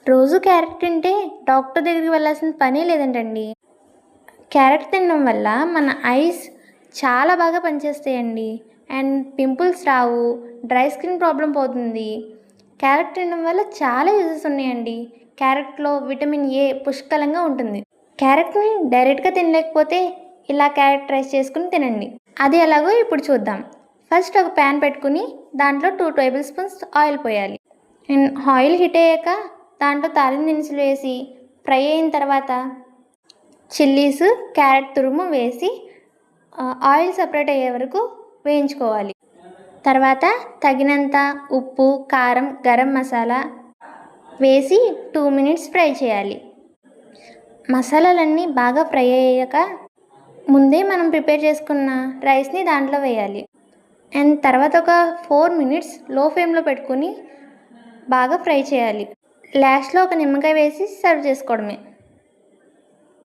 రోజు క్యారెట్ తింటే డాక్టర్ దగ్గరికి వెళ్ళాల్సిన పనే లేదంటండి. క్యారెట్ తినడం వల్ల మన ఐస్ చాలా బాగా పనిచేస్తాయండి. అండ్ పింపుల్స్ రావు, డ్రై స్కిన్ ప్రాబ్లం పోతుంది. క్యారెట్ తినడం వల్ల చాలా యూజెస్ ఉన్నాయండి. క్యారెట్లో విటమిన్ ఏ పుష్కలంగా ఉంటుంది. క్యారెట్ని డైరెక్ట్గా తినలేకపోతే ఇలా క్యారెట్ రైస్ చేసుకుని తినండి. అది ఎలాగో ఇప్పుడు చూద్దాం. ఫస్ట్ ఒక ప్యాన్ పెట్టుకుని దాంట్లో 2 టేబుల్ స్పూన్స్ ఆయిల్ పోయాలి. అండ్ ఆయిల్ హీట్ అయ్యాక దాంట్లో తాలింపు దినుసులు వేసి ఫ్రై అయిన తర్వాత చిల్లీస్, క్యారెట్ తురుము వేసి ఆయిల్ సపరేట్ అయ్యే వరకు వేయించుకోవాలి. తర్వాత తగినంత ఉప్పు, కారం, గరం మసాలా వేసి 2 మినిట్స్ ఫ్రై చేయాలి. మసాలాలన్నీ బాగా ఫ్రై అయ్యాక ముందే మనం ప్రిపేర్ చేసుకున్న రైస్ని దాంట్లో వేయాలి. అండ్ తర్వాత ఒక 4 మినిట్స్ లో ఫ్లేమ్లో పెట్టుకుని బాగా ఫ్రై చేయాలి. లాస్ట్లో ఒక నిమ్మకాయ వేసి సర్వ్ చేసుకోవడమే.